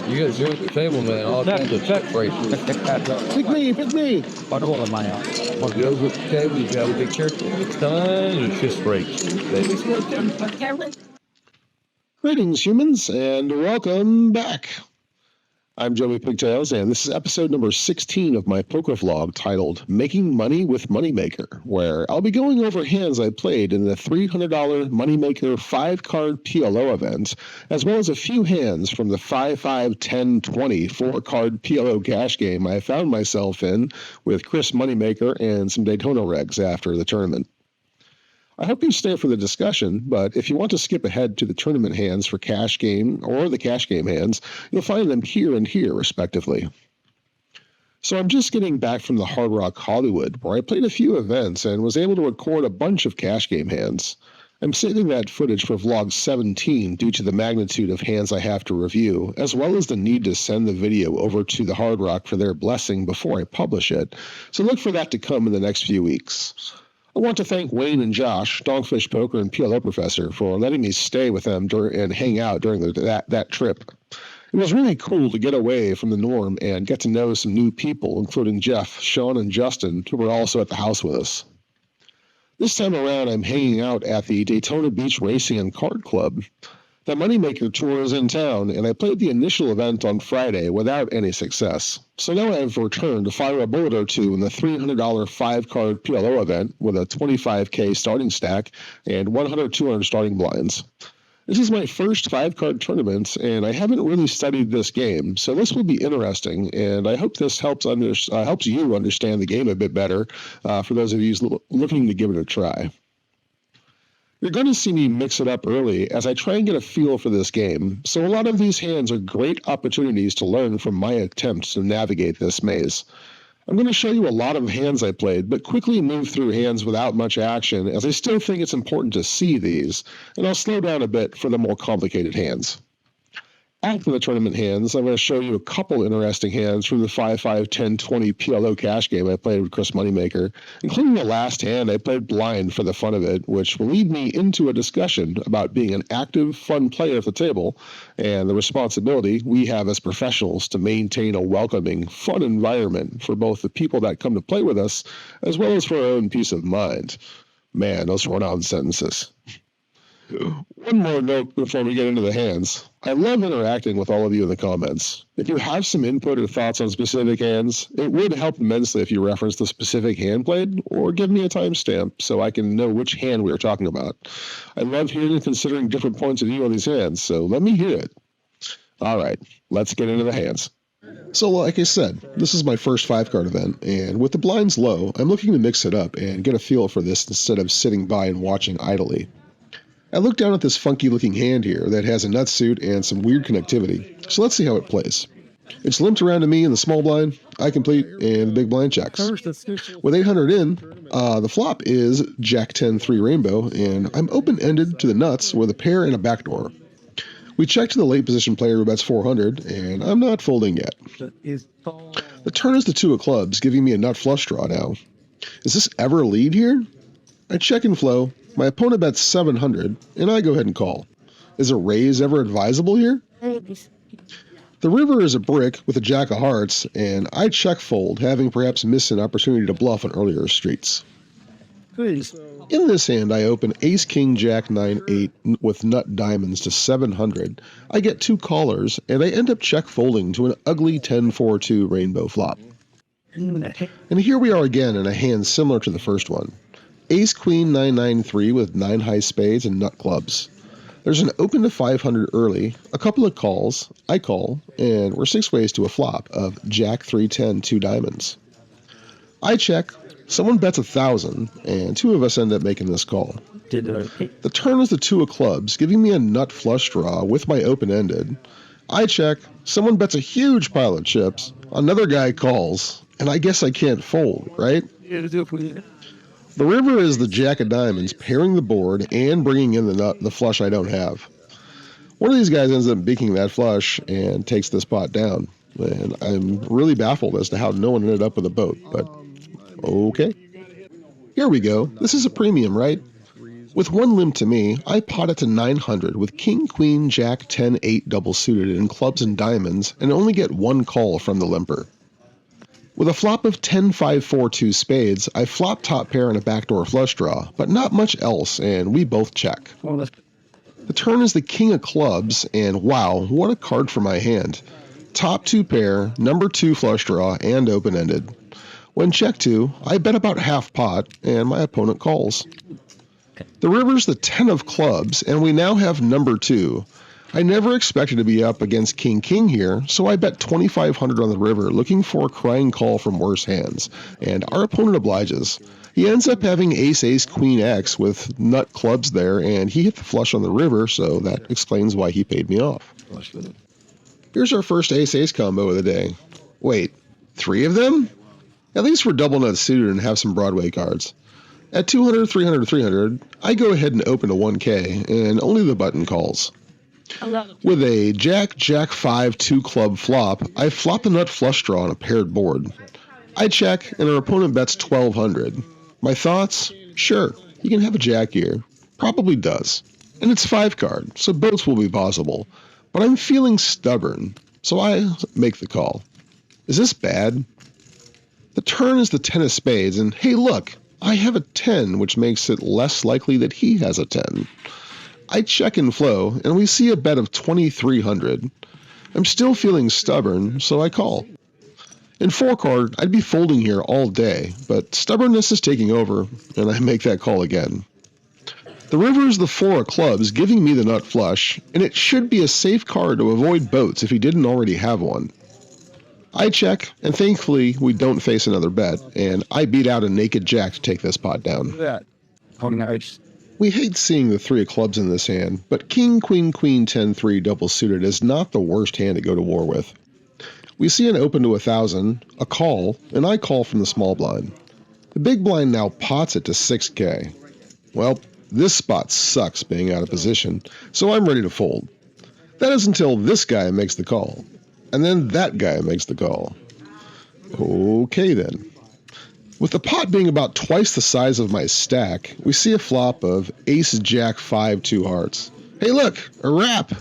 You got zero at the table, man. All kinds of check breaks. Pick me. What goes with the table, you gotta be careful. Tons of fist breaks. Greetings, humans, and welcome back. I'm Joey Pigtails, and this is episode number 16 of my poker vlog titled Making Money with MoneyMaker, where I'll be going over hands I played in the $300 MoneyMaker 5-card PLO event, as well as a few hands from the 5-5-10-20 4-card PLO cash game I found myself in with Chris MoneyMaker and some Daytona regs after the tournament. I hope you stay for the discussion, but if you want to skip ahead to the tournament hands for cash game or the cash game hands, you'll find them here and here, respectively. So I'm just getting back from the Hard Rock Hollywood, where I played a few events and was able to record a bunch of cash game hands. I'm saving that footage for vlog 17 due to the magnitude of hands I have to review, as well as the need to send the video over to the Hard Rock for their blessing before I publish it, so look for that to come in the next few weeks. I want to thank Wayne and Josh, Dogfish Poker and PLO Professor, for letting me stay with them and hang out during that trip. It was really cool to get away from the norm and get to know some new people, including Jeff, Sean, and Justin, who were also at the house with us. This time around, I'm hanging out at the Daytona Beach Racing and Card Club. The MoneyMaker Tour is in town, and I played the initial event on Friday without any success. So now I've returned to fire a bullet or two in the $300 5-card PLO event with a $25K starting stack and 100-200 starting blinds. This is my first 5-card tournament, and I haven't really studied this game, so this will be interesting, and I hope this helps you understand the game a bit better for those of you looking to give it a try. You're going to see me mix it up early as I try and get a feel for this game, so a lot of these hands are great opportunities to learn from my attempts to navigate this maze. I'm going to show you a lot of hands I played, but quickly move through hands without much action as I still think it's important to see these, and I'll slow down a bit for the more complicated hands. After the tournament hands, I'm going to show you a couple interesting hands from the 5-5-10-20 PLO cash game I played with Chris MoneyMaker, including the last hand I played blind for the fun of it, which will lead me into a discussion about being an active, fun player at the table and the responsibility we have as professionals to maintain a welcoming, fun environment for both the people that come to play with us as well as for our own peace of mind. Man, those run-on sentences. One more note before we get into the hands. I love interacting with all of you in the comments. If you have some input or thoughts on specific hands, it would help immensely if you reference the specific hand played or give me a timestamp so I can know which hand we are talking about. I love hearing and considering different points of view on these hands, so let me hear it. All right, let's get into the hands. So like I said, this is my first 5-card event, and with the blinds low, I'm looking to mix it up and get a feel for this instead of sitting by and watching idly. I look down at this funky-looking hand here that has a nut suit and some weird connectivity, so let's see how it plays. It's limped around to me in the small blind, I complete, and the big blind checks. With 800 in, the flop is Jack-10 3 rainbow, and I'm open-ended to the nuts with a pair and a backdoor. We check to the late position player who bets 400, and I'm not folding yet. The turn is the 2 of clubs, giving me a nut flush draw now. Is this ever a lead here? I check and flow. My opponent bets 700, and I go ahead and call. Is a raise ever advisable here? The river is a brick with a jack of hearts, and I check fold, having perhaps missed an opportunity to bluff on earlier streets. In this hand, I open ace king jack 9-8 with nut diamonds to 700. I get 2 callers, and I end up check folding to an ugly 10-4-2 rainbow flop. And here we are again in a hand similar to the first one. Ace Queen 9-9-3 with 9 high spades and nut clubs. There's an open to 500 early, a couple of calls, I call, and we're 6 ways to a flop of Jack 3-10 2 diamonds. I check, someone bets 1,000, and 2 of us end up making this call. The turn is the 2 of clubs, giving me a nut flush draw with my open-ended. I check, someone bets a huge pile of chips, another guy calls, and I guess I can't fold, right? The river is the jack of diamonds, pairing the board and bringing in the flush I don't have. One of these guys ends up beaking that flush and takes this pot down. And I'm really baffled as to how no one ended up with a boat, but okay. Here we go. This is a premium, right? With one limp to me, I pot it to 900 with king, queen, jack, 10, 8 double suited in clubs and diamonds and only get one call from the limper. With a flop of 10, 5, 4, 2 spades, I flop top pair and a backdoor flush draw, but not much else, and we both check. The turn is the king of clubs, and wow, what a card for my hand. Top 2 pair, number 2 flush draw, and open-ended. When check 2, I bet about half pot, and my opponent calls. The river's the 10 of clubs, and we now have number 2. I never expected to be up against king-king here, so I bet 2,500 on the river looking for a crying call from worse hands, and our opponent obliges. He ends up having ace-ace queen-x with nut clubs there, and he hit the flush on the river, so that explains why he paid me off. Here's our first ace-ace combo of the day. Wait, 3 of them? At least we're double nut suited and have some Broadway cards. At 200, 300, 300, I go ahead and open to 1K, and only the button calls. With a jack, jack 5, 2 club flop, I flop the nut flush draw on a paired board. I check, and our opponent bets 1,200. My thoughts? Sure, he can have a jack here. Probably does. And it's 5 card, so both will be possible. But I'm feeling stubborn, so I make the call. Is this bad? The turn is the 10 of spades, and hey look, I have a 10, which makes it less likely that he has a 10. I check and flow, and we see a bet of 2,300. I'm still feeling stubborn, so I call. In 4 card, I'd be folding here all day, but stubbornness is taking over, and I make that call again. The river is the 4 of clubs, giving me the nut flush, and it should be a safe card to avoid boats if he didn't already have one. I check, and thankfully we don't face another bet, and I beat out a naked jack to take this pot down. We hate seeing the 3 of clubs in this hand, but king, queen, queen, 10, 3 double suited is not the worst hand to go to war with. We see an open to 1,000, a call, and I call from the small blind. The big blind now pots it to 6K. Well, this spot sucks being out of position, so I'm ready to fold. That is until this guy makes the call, and then that guy makes the call. Okay then. With the pot being about twice the size of my stack, we see a flop of ace, jack, 5, 2 hearts. Hey look, a wrap!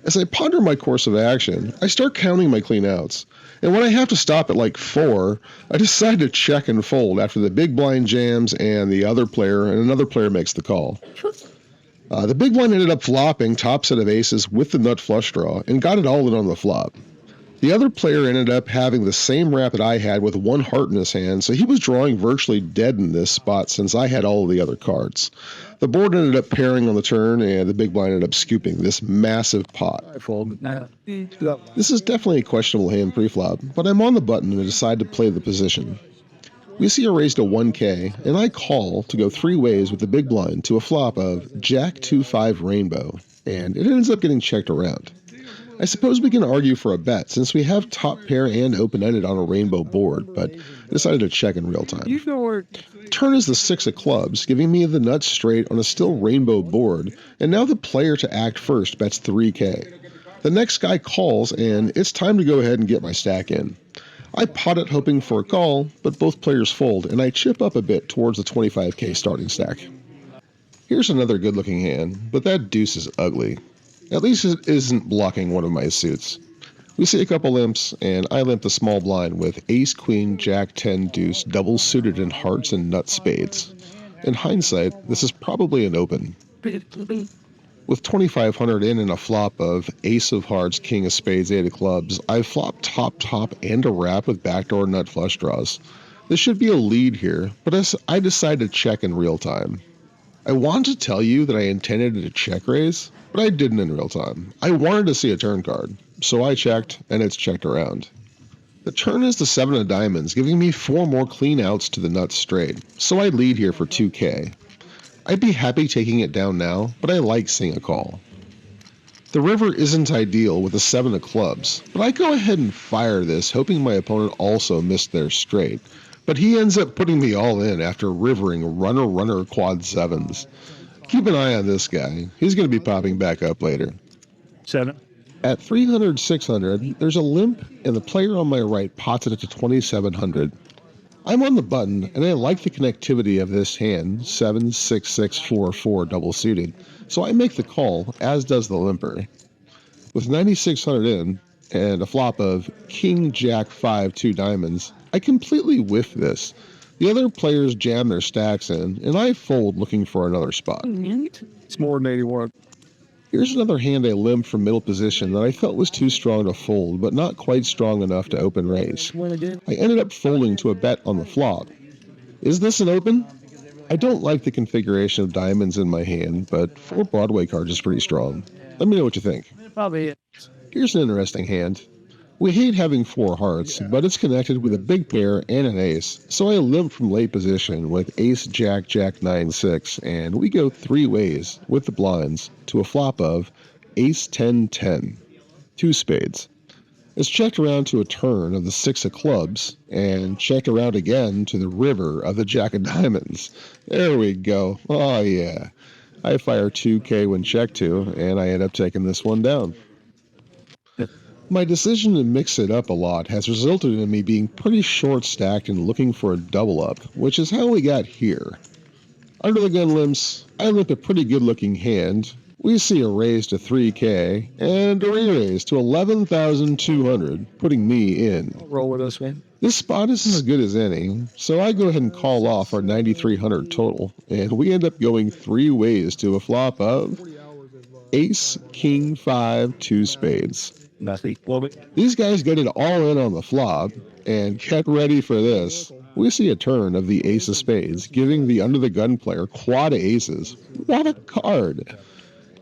As I ponder my course of action, I start counting my clean outs, and when I have to stop at like 4, I decide to check and fold after the big blind jams and another player makes the call. The big blind ended up flopping top set of aces with the nut flush draw and got it all in on the flop. The other player ended up having the same wrap that I had with 1 heart in his hand, so he was drawing virtually dead in this spot since I had all of the other cards. The board ended up pairing on the turn, and the big blind ended up scooping this massive pot. This is definitely a questionable hand pre-flop, but I'm on the button and decide to play the position. We see a raise to 1K, and I call to go 3 ways with the big blind to a flop of jack 2-5 rainbow, and it ends up getting checked around. I suppose we can argue for a bet since we have top pair and open-ended on a rainbow board, but I decided to check in real time. Turn is the 6 of clubs, giving me the nuts straight on a still rainbow board, and now the player to act first bets 3K. The next guy calls, and it's time to go ahead and get my stack in. I pot it hoping for a call, but both players fold, and I chip up a bit towards the 25K starting stack. Here's another good-looking hand, but that deuce is ugly. At least it isn't blocking one of my suits. We see a couple limps, and I limp the small blind with ace, queen, jack, 10, deuce, double suited in hearts and nut spades. In hindsight, this is probably an open. With 2,500 in and a flop of ace of hearts, king of spades, 8 of clubs, I flop top, and a wrap with backdoor nut flush draws. This should be a lead here, but I decide to check in real time. I wanted to tell you that I intended to check raise, but I didn't in real time. I wanted to see a turn card, so I checked, and it's checked around. The turn is the 7 of diamonds, giving me 4 more clean outs to the nuts straight, so I lead here for 2K. I'd be happy taking it down now, but I like seeing a call. The river isn't ideal with the 7 of clubs, but I go ahead and fire this, hoping my opponent also missed their straight, but he ends up putting me all in after rivering runner quad 7s. Keep an eye on this guy. He's going to be popping back up later. 7. At 300, 600, there's a limp, and the player on my right pots it to 2,700. I'm on the button, and I like the connectivity of this hand, 7-6-6-4-4 double suited, so I make the call, as does the limper. With 9,600 in, and a flop of King Jack 5 2 diamonds, I completely whiff this. The other players jam their stacks in, and I fold looking for another spot. It's more than 81. Here's another hand I limped from middle position that I felt was too strong to fold, but not quite strong enough to open raise. I ended up folding to a bet on the flop. Is this an open? I don't like the configuration of diamonds in my hand, but 4 Broadway cards is pretty strong. Let me know what you think. Probably. Here's an interesting hand. We hate having 4 hearts, but it's connected with a big pair and an ace, so I limp from late position with ace, jack, jack, 9, 6, and we go 3 ways with the blinds to a flop of ace, 10, 10, 2 spades. It's checked around to a turn of the 6 of clubs, and checked around again to the river of the jack of diamonds. There we go. Oh yeah. I fire 2K when checked to, and I end up taking this one down. My decision to mix it up a lot has resulted in me being pretty short stacked and looking for a double up, which is how we got here. Under the gun limps, I limp a pretty good looking hand. We see a raise to 3K and a re-raise to 11,200, putting me in. Roll with us, man. This spot is as good as any, so I go ahead and call off our 9,300 total, and we end up going 3 ways to a flop of ace, king, 5, 2 spades. Nothing. These guys get it all in on the flop, and get ready for this. We see a turn of the ace of spades, giving the under the gun player quad aces. What a card!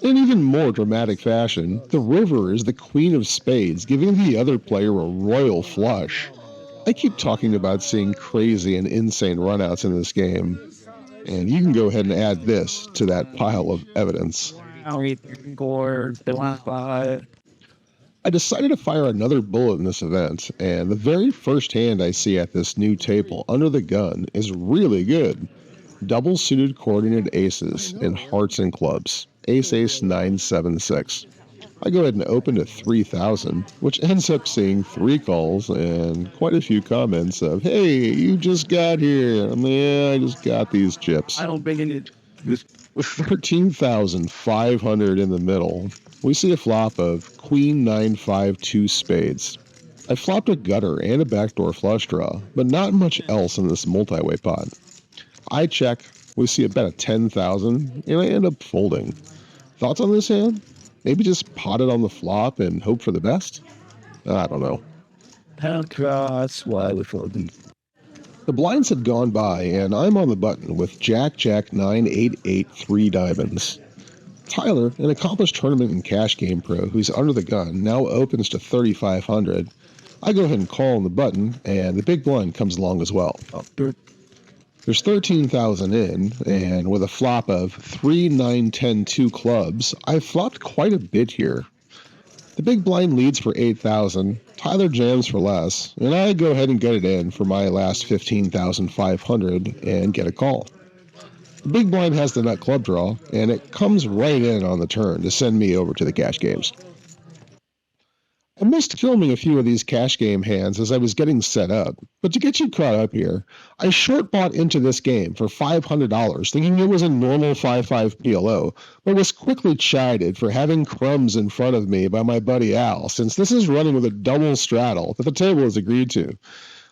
In even more dramatic fashion, the river is the queen of spades, giving the other player a royal flush. I keep talking about seeing crazy and insane runouts in this game, and you can go ahead and add this to that pile of evidence. I decided to fire another bullet in this event, and the very first hand I see at this new table under the gun is really good. Double suited coordinated aces in hearts and clubs. Ace, ace, 9, 7, 6. I go ahead and open to 3,000, which ends up seeing 3 calls and quite a few comments of, hey, you just got here. Yeah, I just got these chips. I don't think it. With 13,500 in the middle, we see a flop of queen, 9, 5, 2 spades. I flopped a gutter and a backdoor flush draw, but not much else in this multi-way pot. I check, we see a bet of 10,000, and I end up folding. Thoughts on this hand? Maybe just pot it on the flop and hope for the best? I don't know. That's why we folded. The blinds had gone by, and I'm on the button with jack, jack, 9, 8, 8, 3 diamonds. Tyler, an accomplished tournament and cash game pro who's under the gun, now opens to 3,500. I go ahead and call on the button, and the big blind comes along as well. There's 13,000 in, and with a flop of 3, 9, 10, 2 clubs, I've flopped quite a bit here. The big blind leads for 8,000, Tyler jams for less, and I go ahead and get it in for my last 15,500 and get a call. The big blind has the nut club draw, and it comes right in on the turn to send me over to the cash games. I missed filming a few of these cash game hands as I was getting set up, but to get you caught up here, I short bought into this game for $500 thinking it was a normal 5-5 PLO, but was quickly chided for having crumbs in front of me by my buddy Al, since this is running with a double straddle that the table has agreed to.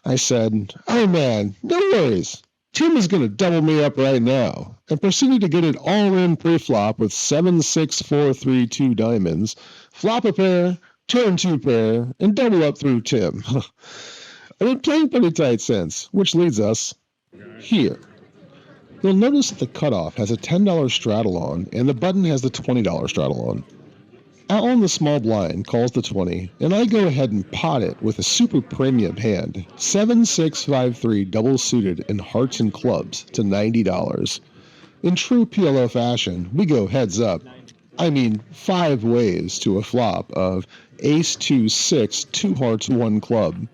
I said, oh man, no worries. Tim is going to double me up right now, and proceeded to get it all in pre-flop with 7, 6, 4, 3, 2 diamonds, flop a pair, turn 2 pair, and double up through Tim. I've been playing pretty tight since, which leads us here. You'll notice that the cutoff has a $10 straddle on, and the button has the $20 straddle on. Al on the small blind calls the 20, and I go ahead and pot it with a super premium hand, 7, 6, 5, 3 double suited in hearts and clubs to $90. In true PLO fashion, we go heads up. I mean 5 ways to a flop of ace, 2, 6, 2 hearts, 1 club.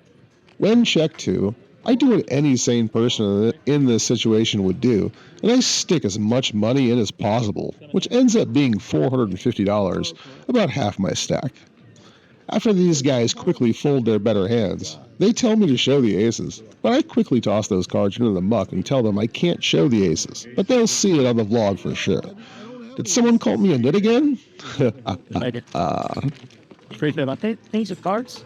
When checked to, I do what any sane person in this situation would do, and I stick as much money in as possible, which ends up being $450, about half my stack. After these guys quickly fold their better hands, they tell me to show the aces, but I quickly toss those cards into the muck and tell them I can't show the aces, but they'll see it on the vlog for sure. Did someone call me a nit again? I did. These are cards.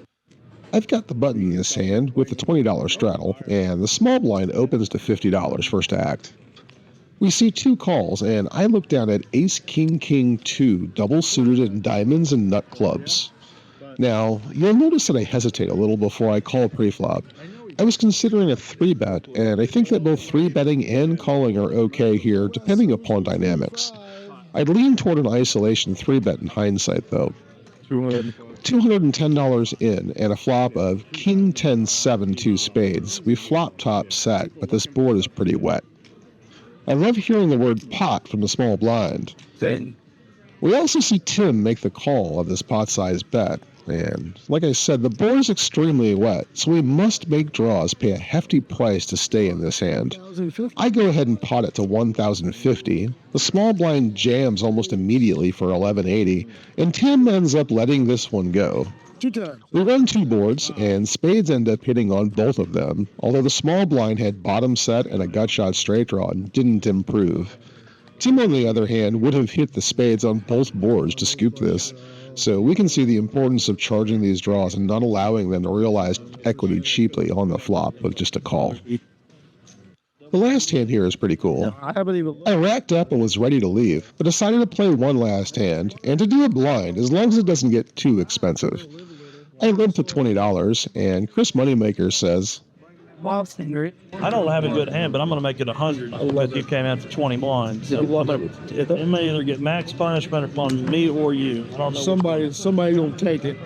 I've got the button in his hand with the $20 straddle, and the small blind opens to $50 first act. We see two calls, and I look down at Ace King King 2, double suited in diamonds and nut clubs. Now, you'll notice that I hesitate a little before I call preflop. I was considering a 3-bet, and I think that both 3-betting and calling are okay here, depending upon dynamics. I'd lean toward an isolation 3-bet in hindsight, though. $210 in, and a flop of King 10-7 2 spades. We flop top set, but this board is pretty wet. I love hearing the word pot from the small blind. We also see Tim make the call of this pot-sized bet. And like I said, the board is extremely wet, so we must make draws pay a hefty price to stay in this hand. I go ahead and pot it to $1,050. The small blind jams almost immediately for $1,180, and Tim ends up letting this one go. We run two boards, and spades end up hitting on both of them, although the small blind had bottom set and a gut shot straight draw and didn't improve. Tim, on the other hand, would have hit the spades on both boards to scoop this, so we can see the importance of charging these draws and not allowing them to realize equity cheaply on the flop with just a call. The last hand here is pretty cool. I racked up and was ready to leave, but decided to play one last hand, and to do a blind as long as it doesn't get too expensive. I limped to $20, and Chris MoneyMaker says, I don't have a good hand, but I'm going to make it 100 because you came out for 20 blinds. So it may either get max punishment upon me or you. I don't know. Somebody don't take it.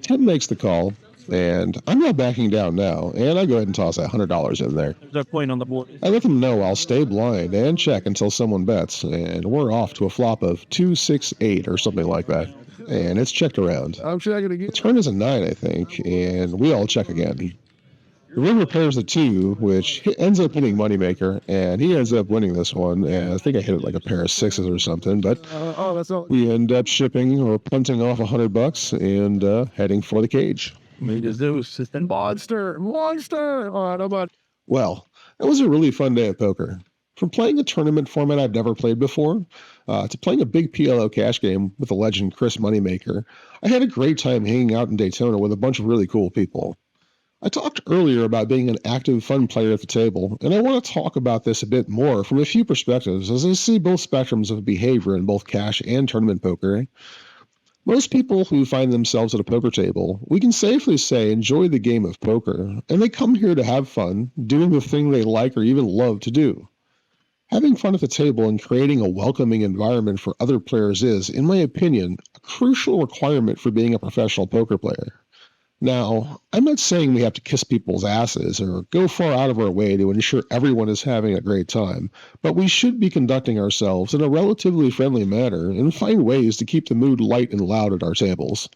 Tim makes the call, and I'm not backing down now, and I go ahead and toss $100 in there. There's a queen on the board. I let them know I'll stay blind and check until someone bets, and we're off to a flop of 2-6-8 or something like that. And it's checked around. I'm checking again. The turn is a 9, I think, and we all check again. The river pairs a 2, which ends up hitting MoneyMaker, and he ends up winning this one. And I think I hit it like a pair of 6s or something, but That's all. we end up shipping or punting off $100 and heading for the cage. Monster. Oh, nobody. Well, that was a really fun day of poker. From playing a tournament format I've never played before, to playing a big PLO cash game with the legend Chris MoneyMaker, I had a great time hanging out in Daytona with a bunch of really cool people. I talked earlier about being an active, fun player at the table, and I want to talk about this a bit more from a few perspectives as I see both spectrums of behavior in both cash and tournament poker. Most people who find themselves at a poker table, we can safely say enjoy the game of poker, and they come here to have fun, doing the thing they like or even love to do. Having fun at the table and creating a welcoming environment for other players is, in my opinion, a crucial requirement for being a professional poker player. Now, I'm not saying we have to kiss people's asses or go far out of our way to ensure everyone is having a great time, but we should be conducting ourselves in a relatively friendly manner and find ways to keep the mood light and loud at our tables.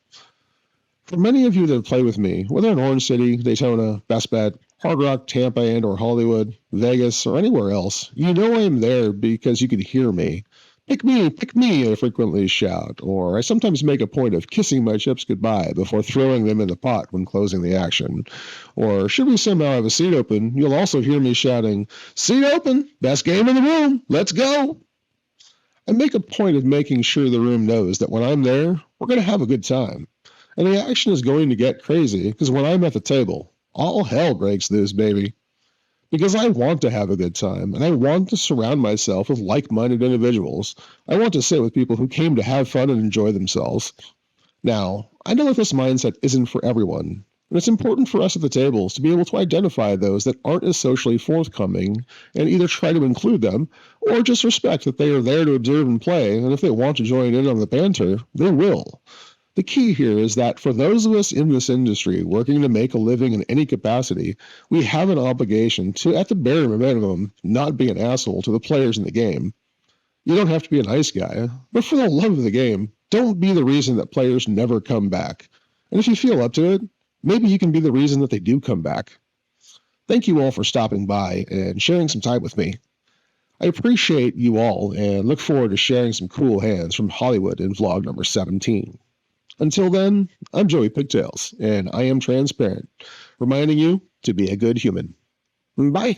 For many of you that play with me, whether in Orange City, Daytona, Best Bet, Hard Rock, Tampa, and or Hollywood, Vegas, or anywhere else, you know I'm there because you can hear me. Pick me, I frequently shout, or I sometimes make a point of kissing my chips goodbye before throwing them in the pot when closing the action. Or should we somehow have a seat open, you'll also hear me shouting, "Seat open, best game in the room, let's go!" I make a point of making sure the room knows that when I'm there, we're going to have a good time. And the action is going to get crazy, because when I'm at the table, all hell breaks loose, baby. Because I want to have a good time, and I want to surround myself with like-minded individuals. I want to sit with people who came to have fun and enjoy themselves. Now, I know that this mindset isn't for everyone, and it's important for us at the tables to be able to identify those that aren't as socially forthcoming and either try to include them or just respect that they are there to observe and play, and if they want to join in on the banter, they will. The key here is that for those of us in this industry working to make a living in any capacity, we have an obligation to, at the bare minimum, not be an asshole to the players in the game. You don't have to be a nice guy, but for the love of the game, don't be the reason that players never come back. And if you feel up to it, maybe you can be the reason that they do come back. Thank you all for stopping by and sharing some time with me. I appreciate you all and look forward to sharing some cool hands from Hollywood in vlog number 17. Until then, I'm Joey Pigtails, and I am transparent, reminding you to be a good human. Bye.